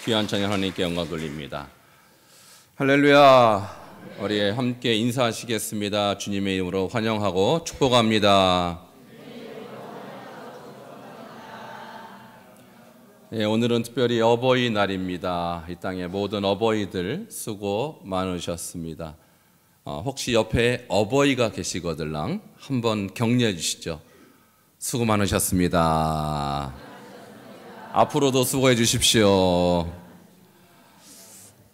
귀한 찬양 하나님께 영광 돌립니다. 할렐루야. 우리 함께 인사하시겠습니다. 주님의 이름으로 환영하고 축복합니다. 네, 오늘은 특별히 어버이날입니다. 이 땅의 모든 어버이들 수고 많으셨습니다. 혹시 옆에 어버이가 계시거들랑 한번 격려해 주시죠. 수고 많으셨습니다. 앞으로도 수고해 주십시오.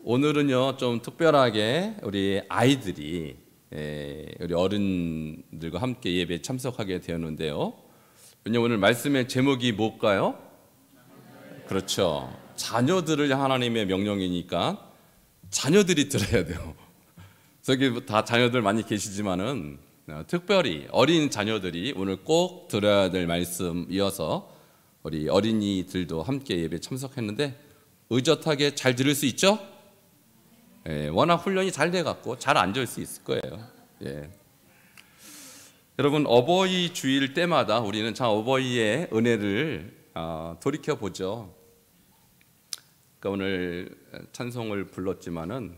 오늘은요 좀 특별하게 우리 아이들이 우리 어른들과 함께 예배에 참석하게 되었는데요. 왜냐면 오늘 말씀의 제목이 뭘까요? 그렇죠. 자녀들을 하나님의 명령이니까 자녀들이 들어야 돼요. 저기 다 자녀들 많이 계시지만은 특별히 어린 자녀들이 오늘 꼭 들어야 될 말씀이어서 우리 어린이들도 함께 예배에 참석했는데 의젓하게 잘 들을 수 있죠? 워낙 훈련이 잘 돼갖고 잘 앉을 수 있을 거예요. 여러분 어버이 주일 때마다 우리는 참 어버이의 은혜를 돌이켜보죠. 그러니까 오늘 찬송을 불렀지만은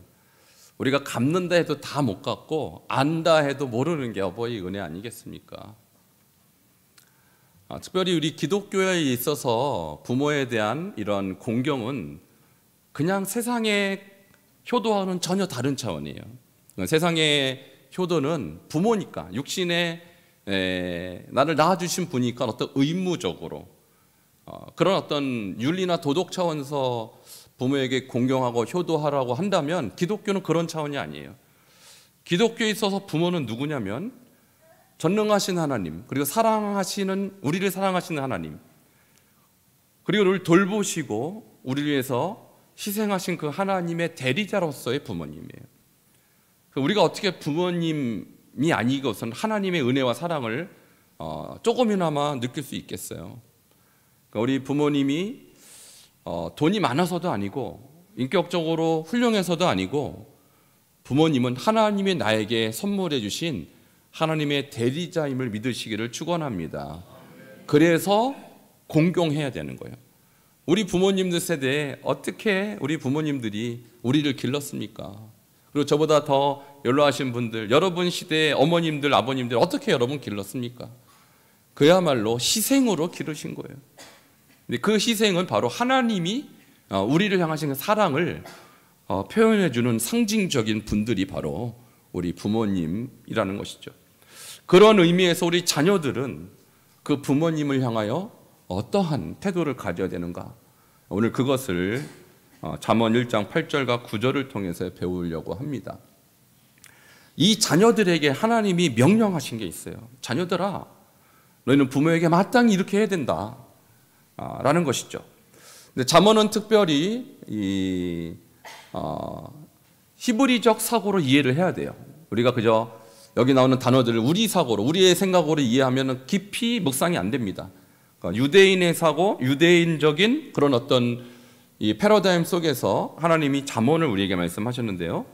우리가 갚는다 해도 다 못 갚고 안다 해도 모르는 게 어버이 은혜 아니겠습니까? 특별히 우리 기독교에 있어서 부모에 대한 이런 공경은 그냥 세상의 효도와는 전혀 다른 차원이에요. 세상의 효도는 부모니까, 육신에 나를 낳아주신 분이니까 어떤 의무적으로 그런 어떤 윤리나 도덕 차원에서 부모에게 공경하고 효도하라고 한다면 기독교는 그런 차원이 아니에요. 기독교에 있어서 부모는 누구냐면 전능하신 하나님, 그리고 우리를 사랑하시는 하나님, 그리고 우리를 돌보시고 우리를 위해서 희생하신 그 하나님의 대리자로서의 부모님이에요. 우리가 어떻게 부모님이 아니고선 하나님의 은혜와 사랑을 조금이나마 느낄 수 있겠어요? 그러니까 우리 부모님이 돈이 많아서도 아니고 인격적으로 훌륭해서도 아니고 부모님은 하나님이 나에게 선물해 주신 하나님의 대리자임을 믿으시기를 축원합니다. 그래서 공경해야 되는 거예요. 우리 부모님들 세대에 어떻게 우리 부모님들이 우리를 길렀습니까? 그리고 저보다 더 연로하신 분들, 여러분 시대의 어머님들, 아버님들 어떻게 여러분 길렀습니까? 그야말로 희생으로 기르신 거예요. 근데 그 희생은 바로 하나님이 우리를 향하신 사랑을 표현해주는 상징적인 분들이 바로 우리 부모님이라는 것이죠. 그런 의미에서 우리 자녀들은 그 부모님을 향하여 어떠한 태도를 가져야 되는가? 오늘 그것을 잠언 1장 8절과 9절을 통해서 배우려고 합니다. 이 자녀들에게 하나님이 명령하신 게 있어요. 자녀들아, 너희는 부모에게 마땅히 이렇게 해야 된다 라는 것이죠. 근데 잠언은 특별히 이 히브리적 사고로 이해를 해야 돼요. 우리가 그저 여기 나오는 단어들을 우리 사고로, 우리의 생각으로 이해하면 깊이 묵상이 안 됩니다. 그러니까 유대인의 사고, 유대인적인 그런 어떤 이 패러다임 속에서 하나님이 잠언을 우리에게 말씀하셨는데요.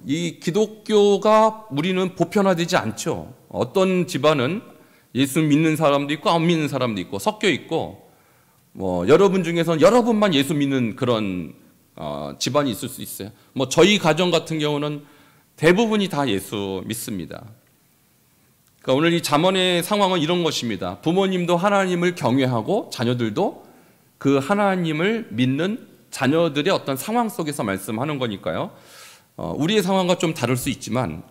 이 기독교가 우리는 보편화되지 않죠. 어떤 집안은 예수 믿는 사람도 있고 안 믿는 사람도 있고 섞여 있고, 여러분 중에서는 여러분만 예수 믿는 그런 집안이 있을 수 있어요. 저희 가정 같은 경우는 대부분이 다 예수 믿습니다. 그러니까 오늘 이 잠언의 상황은 이런 것입니다. 부모님도 하나님을 경외하고 자녀들도 그 하나님을 믿는 자녀들의 어떤 상황 속에서 말씀하는 거니까요. 우리의 상황과 좀 다를 수 있지만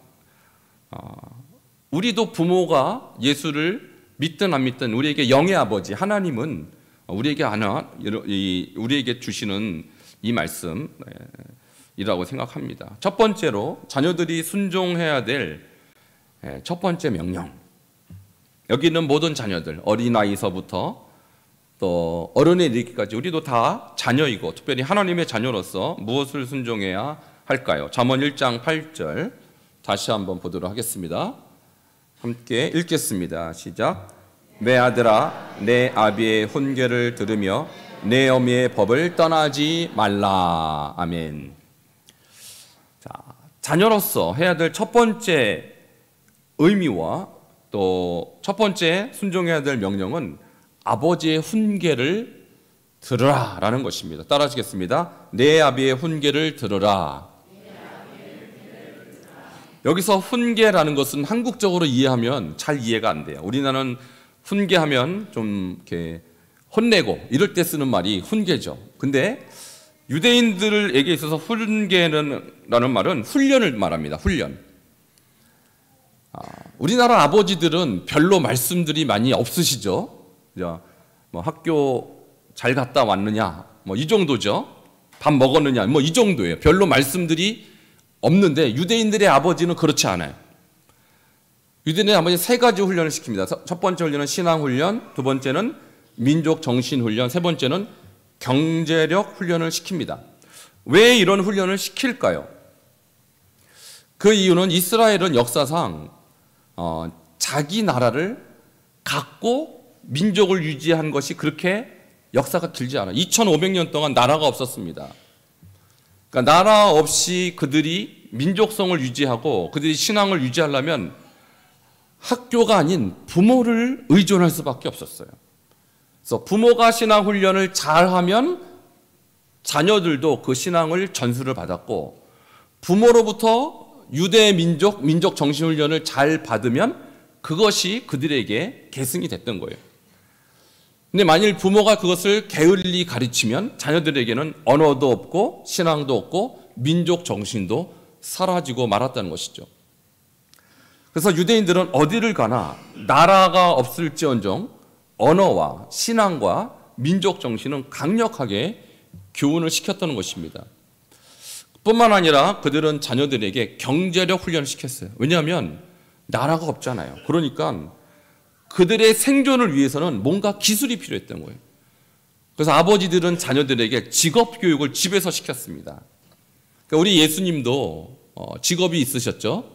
우리도 부모가 예수를 믿든 안 믿든 우리에게 영의 아버지 하나님은 우리에게 주시는 이 말씀이라고 생각합니다. 첫 번째로 자녀들이 순종해야 될 첫 번째 명령. 여기 있는 모든 자녀들, 어린아이서부터 또 어른에 이르기까지 우리도 다 자녀이고 특별히 하나님의 자녀로서 무엇을 순종해야 할까요? 잠언 1장 8절 다시 한번 보도록 하겠습니다. 함께 읽겠습니다. 시작. 내 아들아, 내 아비의 훈계를 들으며 내 어미의 법을 떠나지 말라. 아멘. 자, 자녀로서 해야 될 첫 번째 의미와 또 첫 번째 순종해야 될 명령은 아버지의 훈계를 들으라 라는 것입니다. 따라하시겠습니다. 내 아비의 훈계를 들으라. 여기서 훈계라는 것은 한국적으로 이해하면 잘 이해가 안 돼요. 우리나라는 훈계하면 좀 이렇게 혼내고 이럴 때 쓰는 말이 훈계죠. 근데 유대인들에게 있어서 훈계라는 말은 훈련을 말합니다. 훈련. 우리나라 아버지들은 별로 말씀들이 많이 없으시죠. 뭐 학교 잘 갔다 왔느냐, 뭐 이 정도죠. 밥 먹었느냐, 뭐 이 정도예요. 별로 말씀들이 없는데 유대인들의 아버지는 그렇지 않아요. 유대인의 아버지 세 가지 훈련을 시킵니다. 첫 번째 훈련은 신앙 훈련, 두 번째는 민족 정신 훈련, 세 번째는 경제력 훈련을 시킵니다. 왜 이런 훈련을 시킬까요? 그 이유는 이스라엘은 역사상 자기 나라를 갖고 민족을 유지한 것이 그렇게 역사가 길지 않아요. 2500년 동안 나라가 없었습니다. 그러니까 나라 없이 그들이 민족성을 유지하고 그들이 신앙을 유지하려면 학교가 아닌 부모를 의존할 수밖에 없었어요. 그래서 부모가 신앙 훈련을 잘하면 자녀들도 그 신앙을 전수를 받았고, 부모로부터 유대 민족 정신 훈련을 잘 받으면 그것이 그들에게 계승이 됐던 거예요. 근데 만일 부모가 그것을 게을리 가르치면 자녀들에게는 언어도 없고 신앙도 없고 민족 정신도 사라지고 말았다는 것이죠. 그래서 유대인들은 어디를 가나 나라가 없을지언정 언어와 신앙과 민족 정신은 강력하게 교훈을 시켰다는 것입니다. 뿐만 아니라 그들은 자녀들에게 경제력 훈련을 시켰어요. 왜냐하면 나라가 없잖아요. 그러니까 그들의 생존을 위해서는 뭔가 기술이 필요했던 거예요. 그래서 아버지들은 자녀들에게 직업 교육을 집에서 시켰습니다. 그러니까 우리 예수님도 직업이 있으셨죠.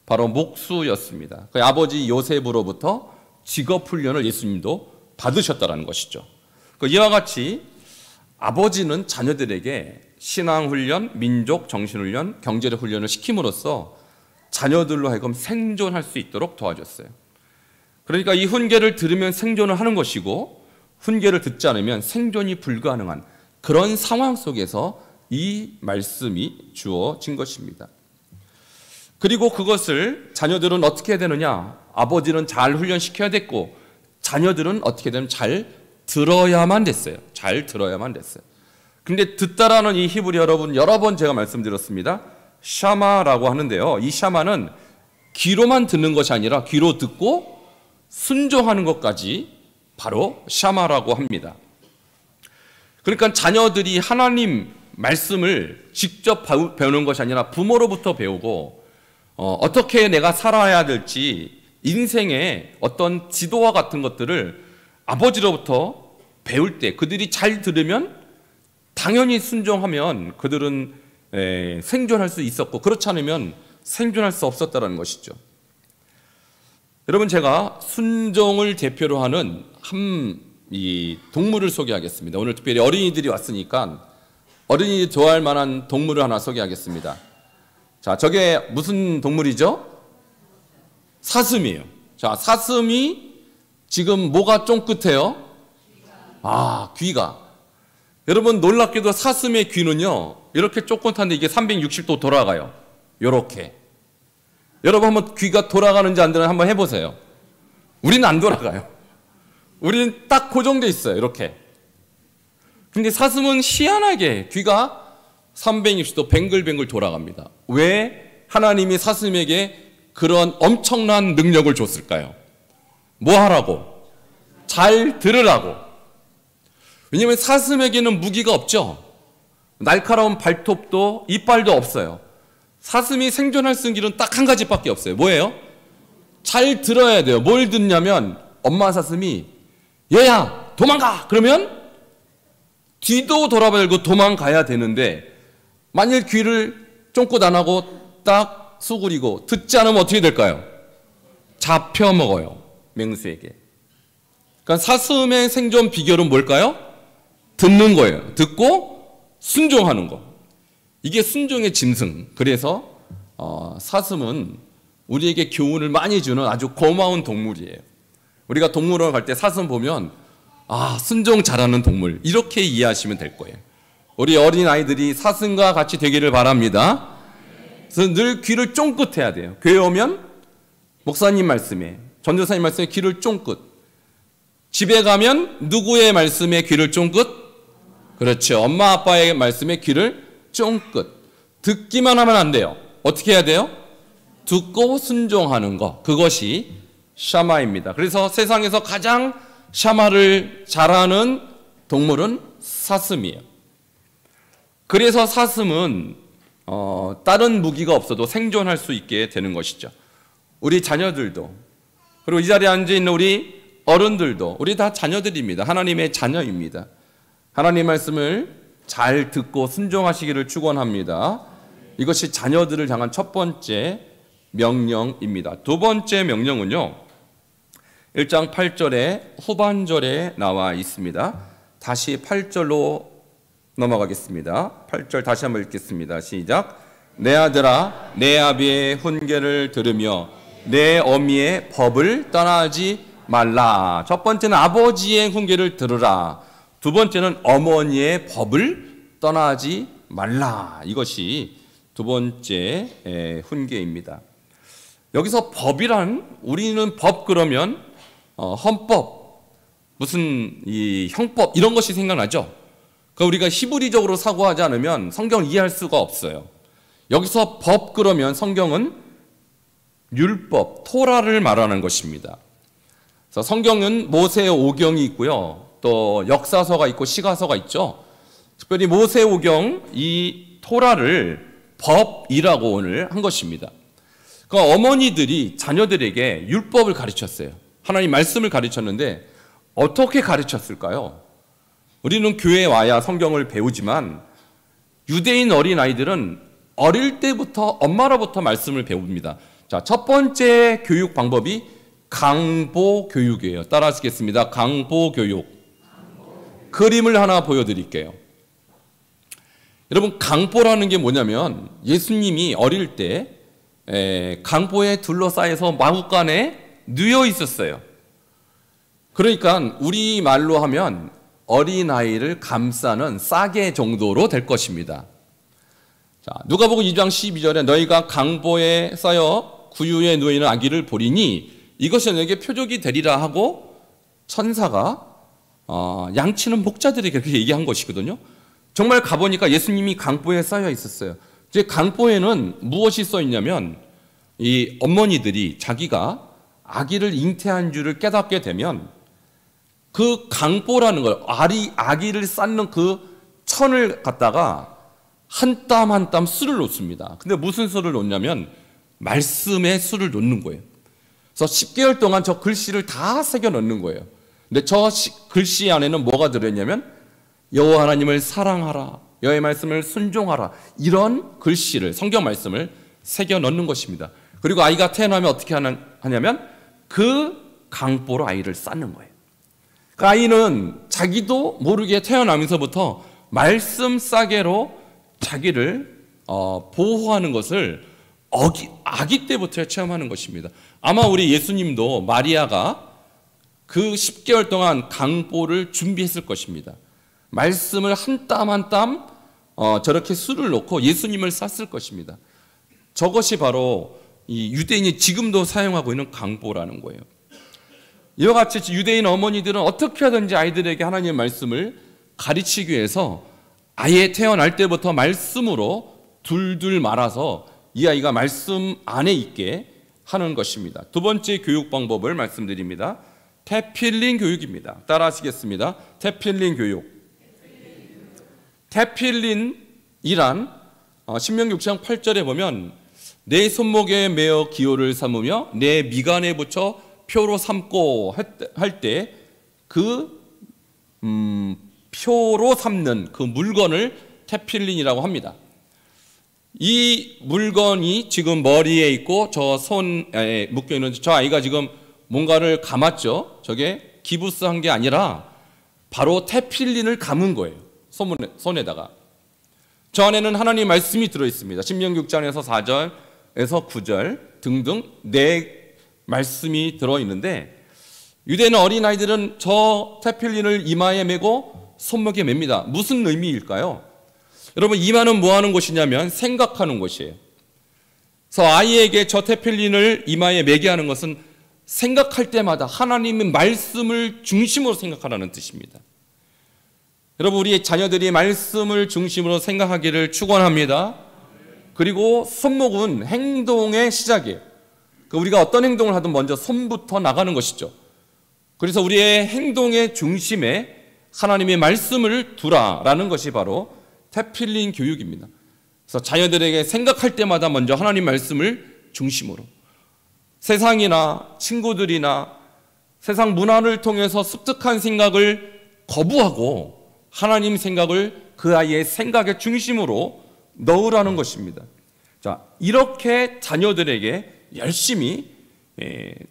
바로 목수였습니다. 그 아버지 요셉으로부터 직업 훈련을 예수님도 받으셨다는 것이죠. 이와 같이 아버지는 자녀들에게 신앙 훈련, 민족 정신 훈련, 경제력 훈련을 시킴으로써 자녀들로 하여금 생존할 수 있도록 도와줬어요. 그러니까 이 훈계를 들으면 생존을 하는 것이고 훈계를 듣지 않으면 생존이 불가능한 그런 상황 속에서 이 말씀이 주어진 것입니다. 그리고 그것을 자녀들은 어떻게 해야 되느냐? 아버지는 잘 훈련시켜야 됐고 자녀들은 어떻게 되면 잘 들어야만 됐어요. 잘 들어야만 됐어요. 근데 듣다라는 이 히브리 여러분 여러 번 제가 말씀드렸습니다. 샤마라고 하는데요. 이 샤마는 귀로만 듣는 것이 아니라 귀로 듣고 순종하는 것까지 바로 샤마라고 합니다. 그러니까 자녀들이 하나님 말씀을 직접 배우는 것이 아니라 부모로부터 배우고 어떻게 내가 살아야 될지 인생의 어떤 지도와 같은 것들을 아버지로부터 배울 때 그들이 잘 들으면 당연히 순종하면 그들은 생존할 수 있었고 그렇지 않으면 생존할 수 없었다는 것이죠. 여러분 제가 순종을 대표로 하는 이 동물을 소개하겠습니다. 오늘 특별히 어린이들이 왔으니까 어린이들이 좋아할 만한 동물을 하나 소개하겠습니다. 자, 저게 무슨 동물이죠? 사슴이에요. 자, 사슴이 지금 뭐가 쫑긋해요? 귀가. 여러분 놀랍게도 사슴의 귀는요 이렇게 쫑긋한데 이게 360도 돌아가요. 요렇게. 여러분 한번 귀가 돌아가는지 안 되는지 한번 해보세요. 우리는 안 돌아가요. 우리는 딱 고정돼 있어요. 이렇게. 근데 사슴은 희한하게 귀가 360도 뱅글뱅글 돌아갑니다. 왜 하나님이 사슴에게 그런 엄청난 능력을 줬을까요? 뭐 하라고? 잘 들으라고. 왜냐하면 사슴에게는 무기가 없죠. 날카로운 발톱도 이빨도 없어요. 사슴이 생존할 수 있는 길은 딱 한 가지밖에 없어요. 뭐예요? 잘 들어야 돼요. 뭘 듣냐면 엄마 사슴이 얘야 도망가! 그러면 뒤도 돌아봐야 되고 도망가야 되는데 만일 귀를 쫑긋 안 하고 딱 수그리고 듣지 않으면 어떻게 될까요? 잡혀먹어요. 맹수에게. 그러니까 사슴의 생존 비결은 뭘까요? 듣는 거예요. 듣고 순종하는 거. 이게 순종의 짐승. 그래서 사슴은 우리에게 교훈을 많이 주는 아주 고마운 동물이에요. 우리가 동물원 갈 때 사슴 보면 아, 순종 잘하는 동물, 이렇게 이해하시면 될 거예요. 우리 어린아이들이 사슴과 같이 되기를 바랍니다. 그래서 늘 귀를 쫑긋해야 돼요. 교회 오면 목사님 말씀에, 전도사님 말씀에 귀를 쫑긋. 집에 가면 누구의 말씀에 귀를 쫑긋? 그렇죠. 엄마 아빠의 말씀에 귀를 쫑긋. 듣기만 하면 안 돼요. 어떻게 해야 돼요? 듣고 순종하는 것. 그것이 샤마입니다. 그래서 세상에서 가장 샤마를 잘하는 동물은 사슴이에요. 그래서 사슴은 다른 무기가 없어도 생존할 수 있게 되는 것이죠. 우리 자녀들도, 그리고 이 자리에 앉아있는 우리 어른들도, 우리 다 자녀들입니다. 하나님의 자녀입니다. 하나님 말씀을 잘 듣고 순종하시기를 축원합니다. 이것이 자녀들을 향한 첫 번째 명령입니다. 두 번째 명령은요, 1장 8절의 후반절에 나와 있습니다. 다시 8절로 넘어가겠습니다. 8절 다시 한번 읽겠습니다. 시작. 내 아들아, 내 아비의 훈계를 들으며 내 어미의 법을 떠나지 말라. 첫 번째는 아버지의 훈계를 들으라. 두 번째는 어머니의 법을 떠나지 말라. 이것이 두 번째 훈계입니다. 여기서 법이란, 우리는 법 그러면 헌법, 무슨 이 형법, 이런 것이 생각나죠. 그러니까 우리가 히브리적으로 사고하지 않으면 성경을 이해할 수가 없어요. 여기서 법 그러면 성경은 율법, 토라를 말하는 것입니다. 그래서 성경은 모세 오경이 있고요, 또 역사서가 있고 시가서가 있죠. 특별히 모세 오경, 이 토라를 법이라고 오늘 한 것입니다. 그러니까 어머니들이 자녀들에게 율법을 가르쳤어요. 하나님 말씀을 가르쳤는데 어떻게 가르쳤을까요? 우리는 교회에 와야 성경을 배우지만 유대인 어린아이들은 어릴 때부터 엄마로부터 말씀을 배웁니다. 자, 첫 번째 교육 방법이 강보 교육이에요. 따라하시겠습니다. 강보 교육. 그림을 하나 보여드릴게요. 여러분, 강보라는 게 뭐냐면 예수님이 어릴 때 강보에 둘러싸여서 마구간에 누워 있었어요. 그러니까 우리 말로 하면 어린아이를 감싸는 싸개 정도로 될 것입니다. 자, 누가복음 2장 12절에 너희가 강보에 쌓여 구유에 누워있는 아기를 보리니 이것이 너에게 표적이 되리라 하고 천사가 양치는 목자들에게 그렇게 얘기한 것이거든요. 정말 가보니까 예수님이 강보에 쌓여 있었어요. 이제 강보에는 무엇이 써 있냐면 이 어머니들이 자기가 아기를 잉태한 줄을 깨닫게 되면 그 강보라는 걸, 아기를 쌓는 그 천을 갖다가 한 땀 한 땀 술을 놓습니다. 근데 무슨 술을 놓냐면 말씀의 술을 놓는 거예요. 그래서 10개월 동안 저 글씨를 다 새겨 넣는 거예요. 근데 저 글씨 안에는 뭐가 들어있냐면 여호와 하나님을 사랑하라, 여호와의 말씀을 순종하라, 이런 글씨를, 성경 말씀을 새겨 넣는 것입니다. 그리고 아이가 태어나면 어떻게 하냐면 그 강보로 아이를 쌓는 거예요. 그 아이는 자기도 모르게 태어나면서부터 말씀 싸개로 자기를 보호하는 것을 아기 때부터 체험하는 것입니다. 아마 우리 예수님도 마리아가 그 10개월 동안 강보를 준비했을 것입니다. 말씀을 한 땀 한 땀 저렇게 술을 놓고 예수님을 쌌을 것입니다. 저것이 바로 이 유대인이 지금도 사용하고 있는 강보라는 거예요. 이와 같이 유대인 어머니들은 어떻게 하든지 아이들에게 하나님의 말씀을 가르치기 위해서 아예 태어날 때부터 말씀으로 둘둘 말아서 이 아이가 말씀 안에 있게 하는 것입니다. 두 번째 교육 방법을 말씀드립니다. 테필린 교육입니다. 따라하시겠습니다. 테필린 교육. 테필린이란 신명기 6장 8절에 보면 내 손목에 매어 기호를 삼으며 내 미간에 붙여 표로 삼고 할 때 그 표로 삼는 그 물건을 테필린이라고 합니다. 이 물건이 지금 머리에 있고 저 손에 묶여 있는 저 아이가 지금 뭔가를 감았죠. 저게 기부스한 게 아니라 바로 테필린을 감은 거예요. 손에다가. 저 안에는 하나님의 말씀이 들어있습니다. 신명기 6장에서 4절에서 9절 등등 네 말씀이 들어있는데 유대인 어린아이들은 저 테필린을 이마에 메고 손목에 맵니다. 무슨 의미일까요? 여러분, 이마는 뭐 하는 곳이냐면 생각하는 곳이에요. 그래서 아이에게 저 테필린을 이마에 매게 하는 것은 생각할 때마다 하나님의 말씀을 중심으로 생각하라는 뜻입니다. 여러분, 우리 자녀들이 말씀을 중심으로 생각하기를 축원합니다. 그리고 손목은 행동의 시작이에요. 우리가 어떤 행동을 하든 먼저 손부터 나가는 것이죠. 그래서 우리의 행동의 중심에 하나님의 말씀을 두라라는 것이 바로 테필린 교육입니다. 그래서 자녀들에게 생각할 때마다 먼저 하나님 말씀을 중심으로, 세상이나 친구들이나 세상 문화를 통해서 습득한 생각을 거부하고 하나님 생각을 그 아이의 생각의 중심으로 넣으라는 것입니다. 자, 이렇게 자녀들에게 열심히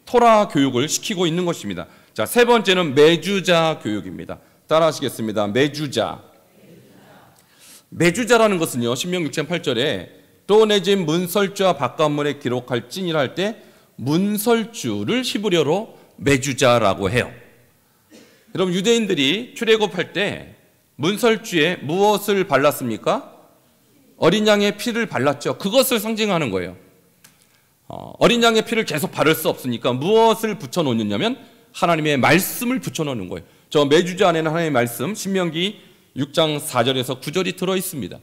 토라 교육을 시키고 있는 것입니다. 자, 세 번째는 매주자 교육입니다. 따라 하시겠습니다. 매주자. 매주자라는 것은요, 신명기 6장 8절에 또 내 집 문설주와 바깥문에 기록할지니라 할 때 문설주를 히브리어로 매주자라고 해요. 여러분, 유대인들이 출애굽할 때 문설주에 무엇을 발랐습니까? 어린 양의 피를 발랐죠. 그것을 상징하는 거예요. 어린 양의 피를 계속 바를 수 없으니까 무엇을 붙여놓느냐면 하나님의 말씀을 붙여놓는 거예요. 저 매주자 안에는 하나님의 말씀, 신명기 6장 4절에서 9절이 들어있습니다.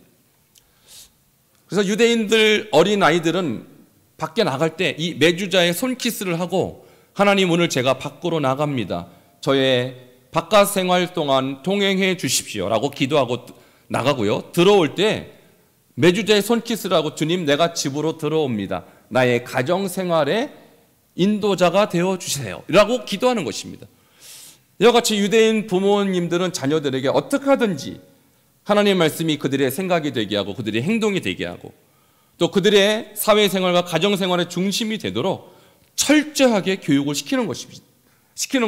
그래서 유대인들 어린아이들은 밖에 나갈 때 이 매주자의 손키스를 하고 하나님, 오늘 제가 밖으로 나갑니다. 저의 바깥 생활 동안 동행해 주십시오 라고 기도하고 나가고요. 들어올 때 매주자의 손키스를 하고 주님, 내가 집으로 들어옵니다. 나의 가정생활의 인도자가 되어주세요 라고 기도하는 것입니다. 이와 같이 유대인 부모님들은 자녀들에게 어떻게 하든지 하나님의 말씀이 그들의 생각이 되게 하고 그들의 행동이 되게 하고 또 그들의 사회생활과 가정생활의 중심이 되도록 철저하게 교육을 시키는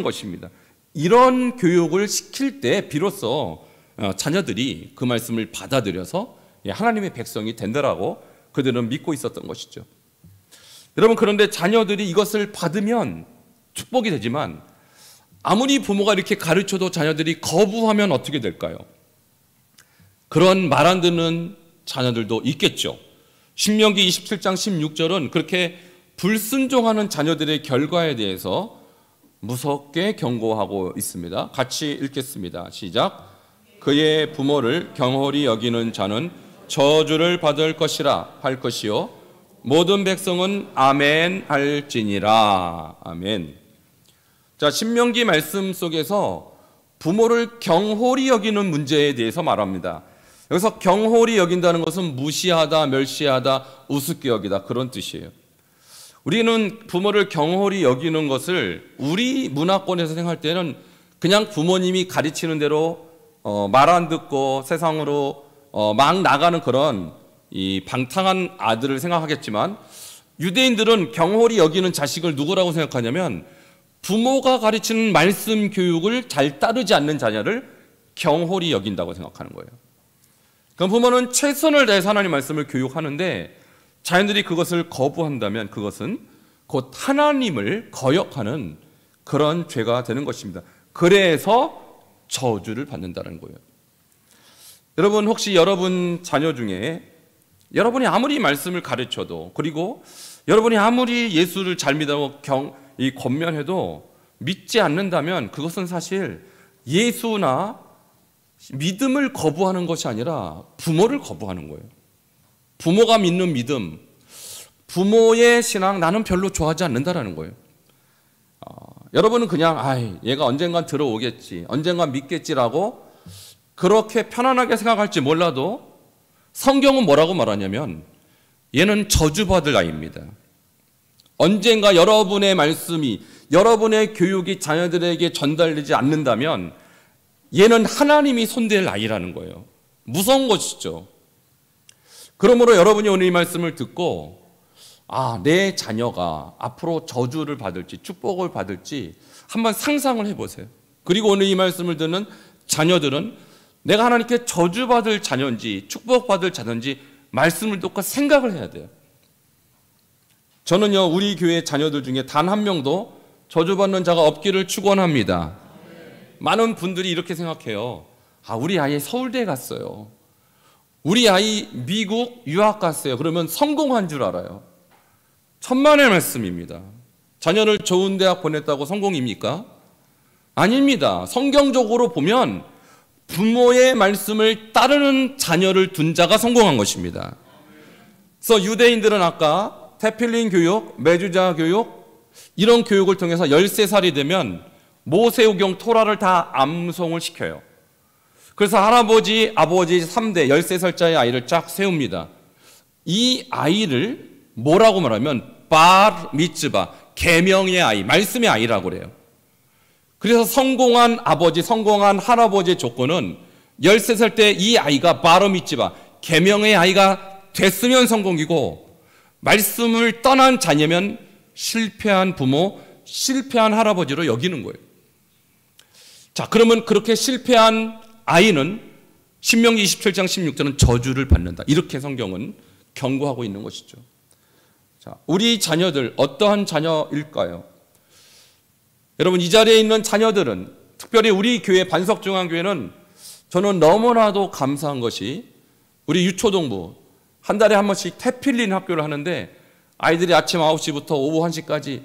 것입니다. 이런 교육을 시킬 때 비로소 자녀들이 그 말씀을 받아들여서 하나님의 백성이 된다라고 그들은 믿고 있었던 것이죠. 여러분, 그런데 자녀들이 이것을 받으면 축복이 되지만 아무리 부모가 이렇게 가르쳐도 자녀들이 거부하면 어떻게 될까요? 그런 말 안 듣는 자녀들도 있겠죠. 신명기 27장 16절은 그렇게 불순종하는 자녀들의 결과에 대해서 무섭게 경고하고 있습니다. 같이 읽겠습니다. 시작. 그의 부모를 경홀히 여기는 자는 저주를 받을 것이라 할 것이요 모든 백성은 아멘 할지니라. 아멘. 자, 신명기 말씀 속에서 부모를 경홀히 여기는 문제에 대해서 말합니다. 여기서 경홀히 여긴다는 것은 무시하다, 멸시하다, 우습게 여기다, 그런 뜻이에요. 우리는 부모를 경홀히 여기는 것을 우리 문화권에서 생각할 때는 그냥 부모님이 가르치는 대로 말 안 듣고 세상으로 막 나가는 그런 이 방탕한 아들을 생각하겠지만, 유대인들은 경홀히 여기는 자식을 누구라고 생각하냐면 부모가 가르치는 말씀 교육을 잘 따르지 않는 자녀를 경홀히 여긴다고 생각하는 거예요. 그럼 부모는 최선을 다해서 하나님 말씀을 교육하는데 자녀들이 그것을 거부한다면 그것은 곧 하나님을 거역하는 그런 죄가 되는 것입니다. 그래서 저주를 받는다는 거예요. 여러분, 혹시 여러분 자녀 중에 여러분이 아무리 말씀을 가르쳐도, 그리고 여러분이 아무리 예수를 잘 믿고 권면해도 믿지 않는다면 그것은 사실 예수나 믿음을 거부하는 것이 아니라 부모를 거부하는 거예요. 부모가 믿는 믿음, 부모의 신앙 나는 별로 좋아하지 않는다라는 거예요. 여러분은 그냥 얘가 언젠간 들어오겠지, 언젠간 믿겠지라고 그렇게 편안하게 생각할지 몰라도 성경은 뭐라고 말하냐면 얘는 저주받을 아이입니다. 언젠가 여러분의 말씀이, 여러분의 교육이 자녀들에게 전달되지 않는다면 얘는 하나님이 손댈 아이라는 거예요. 무서운 것이죠. 그러므로 여러분이 오늘 이 말씀을 듣고 내 자녀가 앞으로 저주를 받을지 축복을 받을지 한번 상상을 해보세요. 그리고 오늘 이 말씀을 듣는 자녀들은 내가 하나님께 저주받을 자녀인지 축복받을 자녀인지 말씀을 듣고 생각을 해야 돼요. 저는요, 우리 교회 자녀들 중에 단 한 명도 저주받는 자가 없기를 축원합니다. 많은 분들이 이렇게 생각해요. 우리 아이 서울대 갔어요. 우리 아이 미국 유학 갔어요. 그러면 성공한 줄 알아요. 천만의 말씀입니다. 자녀를 좋은 대학 보냈다고 성공입니까? 아닙니다. 성경적으로 보면 부모의 말씀을 따르는 자녀를 둔 자가 성공한 것입니다. 그래서 유대인들은 아까 테필린 교육, 메주자 교육 이런 교육을 통해서 13살이 되면 모세오경 토라를 다 암송을 시켜요. 그래서 할아버지, 아버지 3대 13살짜리 아이를 쫙 세웁니다. 이 아이를 뭐라고 말하면 bar 미츠바, 계명의 아이, 말씀의 아이라고 그래요. 그래서 성공한 아버지, 성공한 할아버지의 조건은 13살 때 이 아이가 bar 미츠바, 계명의 아이가 됐으면 성공이고, 말씀을 떠난 자녀면 실패한 부모, 실패한 할아버지로 여기는 거예요. 자, 그러면 그렇게 실패한 아이는 신명기 27장 16절은 저주를 받는다. 이렇게 성경은 경고하고 있는 것이죠. 자, 우리 자녀들 어떠한 자녀일까요? 여러분, 이 자리에 있는 자녀들은, 특별히 우리 교회 반석중앙교회는 저는 너무나도 감사한 것이 우리 유초동부 한 달에 한 번씩 테필린 학교를 하는데 아이들이 아침 9시부터 오후 1시까지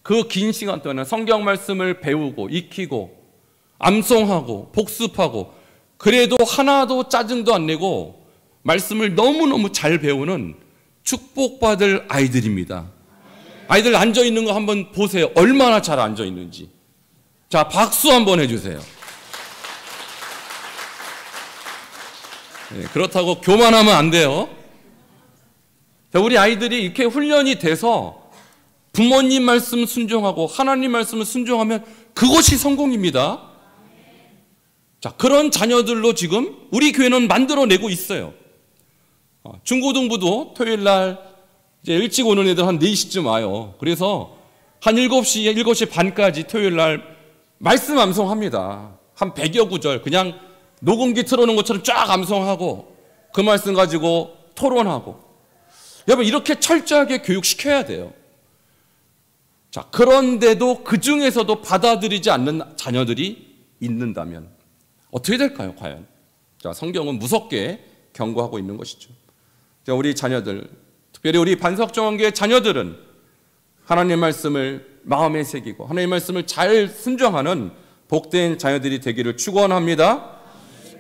그 긴 시간 동안 성경 말씀을 배우고 익히고 암송하고 복습하고, 그래도 하나도 짜증도 안 내고 말씀을 너무너무 잘 배우는 축복받을 아이들입니다. 아이들 앉아있는 거 한번 보세요. 얼마나 잘 앉아있는지. 자, 박수 한번 해주세요. 네, 그렇다고 교만하면 안 돼요. 자, 우리 아이들이 이렇게 훈련이 돼서 부모님 말씀 순종하고 하나님 말씀을 순종하면 그것이 성공입니다. 자, 그런 자녀들로 지금 우리 교회는 만들어내고 있어요. 중고등부도 토요일 날 이제 일찍 오는 애들 한 4시쯤 와요. 그래서 한 7시, 7시 반까지 토요일 날 말씀 암송합니다. 한 100여 구절 그냥 녹음기 틀어놓은 것처럼 쫙 암송하고 그 말씀 가지고 토론하고. 여러분, 이렇게 철저하게 교육시켜야 돼요. 자, 그런데도 그 중에서도 받아들이지 않는 자녀들이 있는다면 어떻게 될까요, 과연? 자, 성경은 무섭게 경고하고 있는 것이죠. 자, 우리 자녀들, 특별히 우리 반석정원교회 자녀들은 하나님 말씀을 마음에 새기고 하나님 말씀을 잘 순종하는 복된 자녀들이 되기를 축원합니다.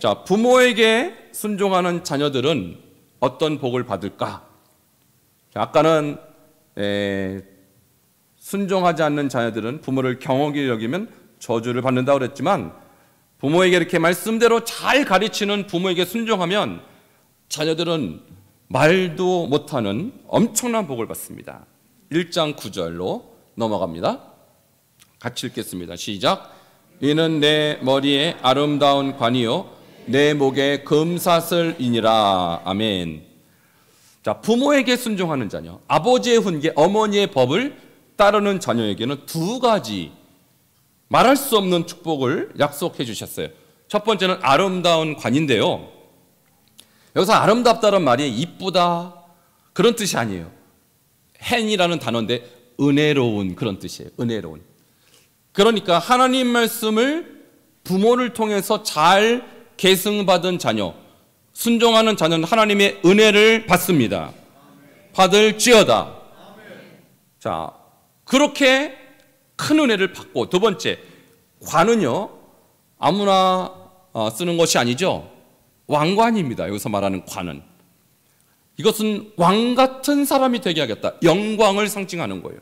자, 부모에게 순종하는 자녀들은 어떤 복을 받을까? 자, 아까는 순종하지 않는 자녀들은 부모를 경하게 여기면 저주를 받는다고 그랬지만, 부모에게 이렇게 말씀대로 잘 가르치는 부모에게 순종하면 자녀들은 말도 못하는 엄청난 복을 받습니다. 1장 9절로 넘어갑니다. 같이 읽겠습니다. 시작. 이는 내 머리에 아름다운 관이요 내 목에 금사슬이니라. 아멘. 자, 부모에게 순종하는 자녀, 아버지의 훈계, 어머니의 법을 따르는 자녀에게는 두 가지 말할 수 없는 축복을 약속해 주셨어요. 첫 번째는 아름다운 관인데요. 여기서 아름답다는 말이 이쁘다 그런 뜻이 아니에요. hen이라는 단어인데 은혜로운 그런 뜻이에요. 은혜로운. 그러니까 하나님 말씀을 부모를 통해서 잘 계승받은 자녀, 순종하는 자녀는 하나님의 은혜를 받습니다. 받을지어다. 자, 그렇게 큰 은혜를 받고, 두 번째, 관은요 아무나 쓰는 것이 아니죠. 왕관입니다. 여기서 말하는 관은, 이것은 왕 같은 사람이 되게 하겠다, 영광을 상징하는 거예요.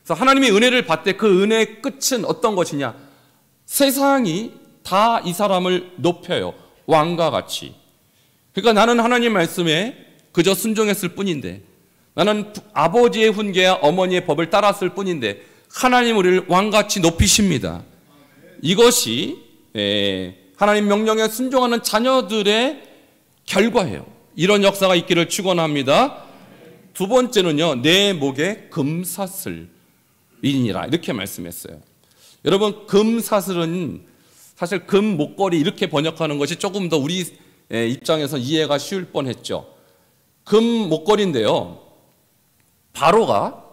그래서 하나님의 은혜를 받되 그 은혜의 끝은 어떤 것이냐? 세상이 다 이 사람을 높여요. 왕과 같이. 그러니까 나는 하나님 말씀에 그저 순종했을 뿐인데, 나는 아버지의 훈계와 어머니의 법을 따랐을 뿐인데 하나님 우리를 왕같이 높이십니다. 이것이 하나님 명령에 순종하는 자녀들의 결과예요. 이런 역사가 있기를 축원합니다. 두 번째는요, 내 목에 금사슬이니라 이렇게 말씀했어요. 여러분, 금사슬은 사실 금 목걸이 이렇게 번역하는 것이 조금 더 우리 입장에서 이해가 쉬울 뻔했죠. 금 목걸이인데요, 바로가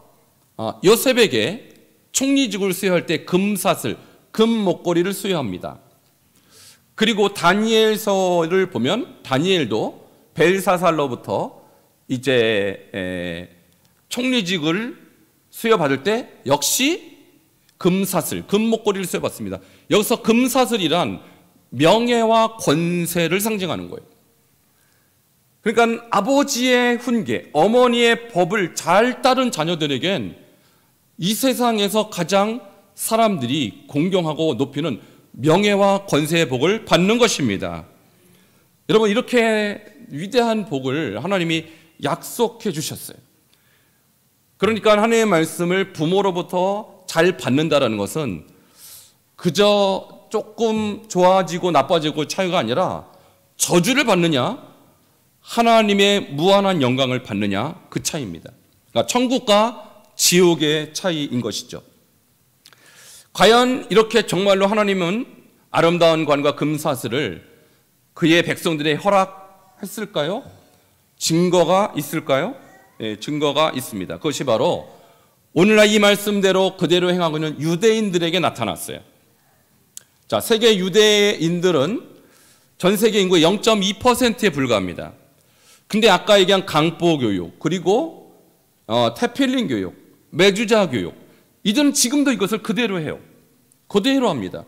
요셉에게 총리직을 수여할 때 금사슬, 금 목걸이를 수여합니다. 그리고 다니엘서를 보면 다니엘도 벨사살로부터 이제 총리직을 수여받을 때 역시 금사슬, 금목걸이를 수여받습니다. 여기서 금사슬이란 명예와 권세를 상징하는 거예요. 그러니까 아버지의 훈계, 어머니의 법을 잘 따른 자녀들에겐 이 세상에서 가장 사람들이 공경하고 높이는 명예와 권세의 복을 받는 것입니다. 여러분, 이렇게 위대한 복을 하나님이 약속해 주셨어요. 그러니까 하나님의 말씀을 부모로부터 잘 받는다는 것은 그저 조금 좋아지고 나빠지고 차이가 아니라 저주를 받느냐 하나님의 무한한 영광을 받느냐 그 차이입니다. 그러니까 천국과 지옥의 차이인 것이죠. 과연 이렇게 정말로 하나님은 아름다운 관과 금사슬을 그의 백성들의 허락했을까요? 증거가 있을까요? 네, 증거가 있습니다. 그것이 바로 오늘날 이 말씀대로 그대로 행하고 있는 유대인들에게 나타났어요. 자, 세계 유대인들은 전 세계 인구의 0.2%에 불과합니다. 근데 아까 얘기한 강보 교육, 그리고 태필린 교육, 매주자 교육, 이들은 지금도 이것을 그대로 해요. 그대로 합니다.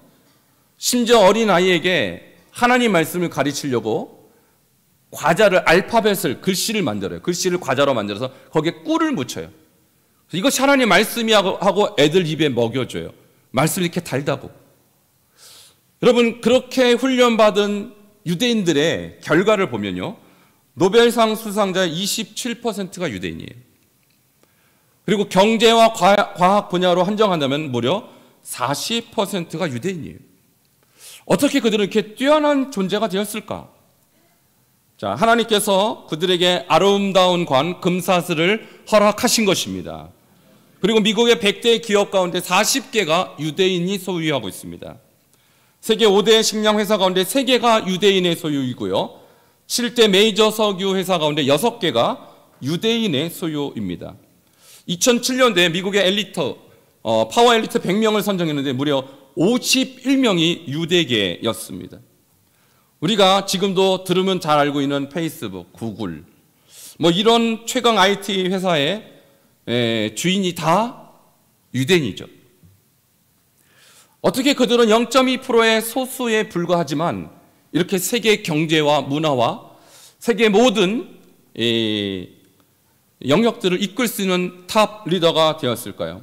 심지어 어린아이에게 하나님 말씀을 가르치려고 과자를, 알파벳을, 글씨를 만들어요. 글씨를 과자로 만들어서 거기에 꿀을 묻혀요. 이것이 하나님 말씀이 하고 애들 입에 먹여줘요. 말씀이 이렇게 달다고. 여러분, 그렇게 훈련받은 유대인들의 결과를 보면요, 노벨상 수상자의 27%가 유대인이에요. 그리고 경제와 과학 분야로 한정한다면 무려 40%가 유대인이에요. 어떻게 그들은 이렇게 뛰어난 존재가 되었을까? 자, 하나님께서 그들에게 아름다운 관, 금사슬을 허락하신 것입니다. 그리고 미국의 100대 기업 가운데 40개가 유대인이 소유하고 있습니다. 세계 5대 식량 회사 가운데 3개가 유대인의 소유이고요. 7대 메이저 석유 회사 가운데 6개가 유대인의 소유입니다. 2007년도에 미국의 엘리트, 파워 엘리트 100명을 선정했는데 무려 51명이 유대계였습니다. 우리가 지금도 들으면 잘 알고 있는 페이스북, 구글, 뭐 이런 최강 IT 회사의 주인이 다 유대인이죠. 어떻게 그들은 0.2%의 소수에 불과하지만 이렇게 세계 경제와 문화와 세계 모든 영역들을 이끌 수 있는 탑 리더가 되었을까요?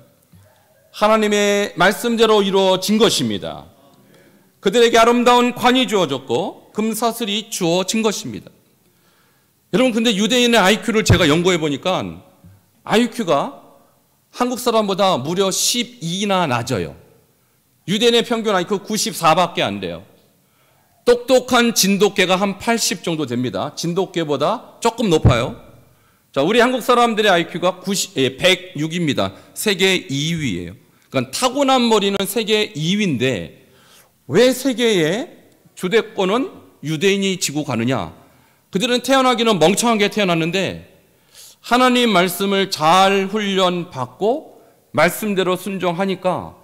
하나님의 말씀대로 이루어진 것입니다. 그들에게 아름다운 관이 주어졌고 금사슬이 주어진 것입니다. 여러분, 근데 유대인의 IQ를 제가 연구해 보니까 IQ가 한국 사람보다 무려 12나 낮아요. 유대인의 평균 IQ 94밖에 안 돼요. 똑똑한 진돗개가 한 80 정도 됩니다. 진돗개보다 조금 높아요. 자, 우리 한국 사람들의 IQ가 106입니다. 세계 2위예요. 그러니까 타고난 머리는 세계 2위인데 왜 세계의 주대권은 유대인이 지고 가느냐? 그들은 태어나기는 멍청하게 태어났는데 하나님 말씀을 잘 훈련받고 말씀대로 순종하니까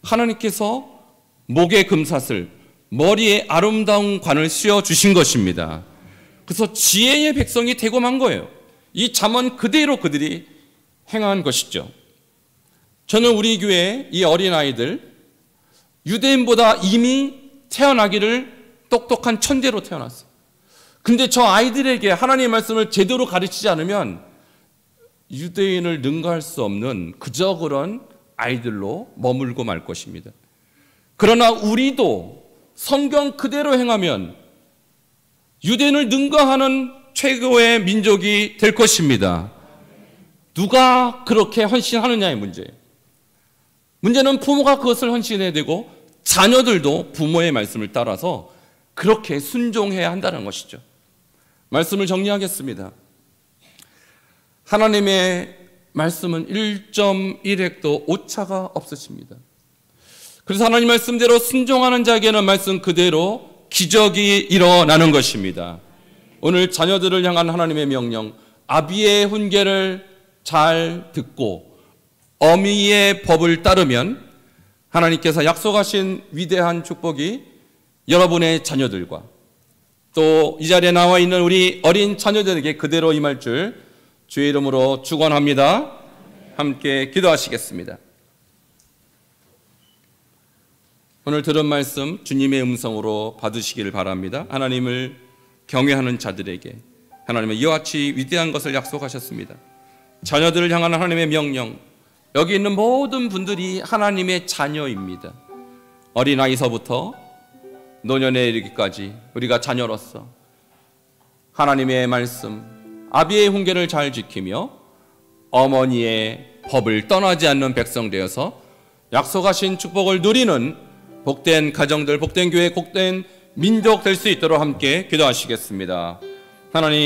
하나님께서 목에 금사슬, 머리에 아름다운 관을 씌워주신 것입니다. 그래서 지혜의 백성이 되고 만 거예요. 이 잠언 그대로 그들이 행한 것이죠. 저는 우리 교회 이 어린아이들 유대인보다 이미 태어나기를 똑똑한 천재로 태어났어요. 근데 저 아이들에게 하나님의 말씀을 제대로 가르치지 않으면 유대인을 능가할 수 없는 그저 그런 아이들로 머물고 말 것입니다. 그러나 우리도 성경 그대로 행하면 유대인을 능가하는 최고의 민족이 될 것입니다. 누가 그렇게 헌신하느냐의 문제예요. 문제는 부모가 그것을 헌신해야 되고 자녀들도 부모의 말씀을 따라서 그렇게 순종해야 한다는 것이죠. 말씀을 정리하겠습니다. 하나님의 말씀은 1.1획도 오차가 없으십니다. 그래서 하나님 말씀대로 순종하는 자에게는 말씀 그대로 기적이 일어나는 것입니다. 오늘 자녀들을 향한 하나님의 명령, 아비의 훈계를 잘 듣고 어미의 법을 따르면 하나님께서 약속하신 위대한 축복이 여러분의 자녀들과 또 이 자리에 나와 있는 우리 어린 자녀들에게 그대로 임할 줄 주의 이름으로 축원합니다. 함께 기도하시겠습니다. 오늘 들은 말씀 주님의 음성으로 받으시기를 바랍니다. 하나님을 경외하는 자들에게 하나님은 이와 같이 위대한 것을 약속하셨습니다. 자녀들을 향한 하나님의 명령, 여기 있는 모든 분들이 하나님의 자녀입니다. 어린아이서부터 노년에 이르기까지 우리가 자녀로서 하나님의 말씀, 아비의 훈계를 잘 지키며 어머니의 법을 떠나지 않는 백성 되어서 약속하신 축복을 누리는 복된 가정들, 복된 교회, 복된 민족 될 수 있도록 함께 기도하시겠습니다. 하나님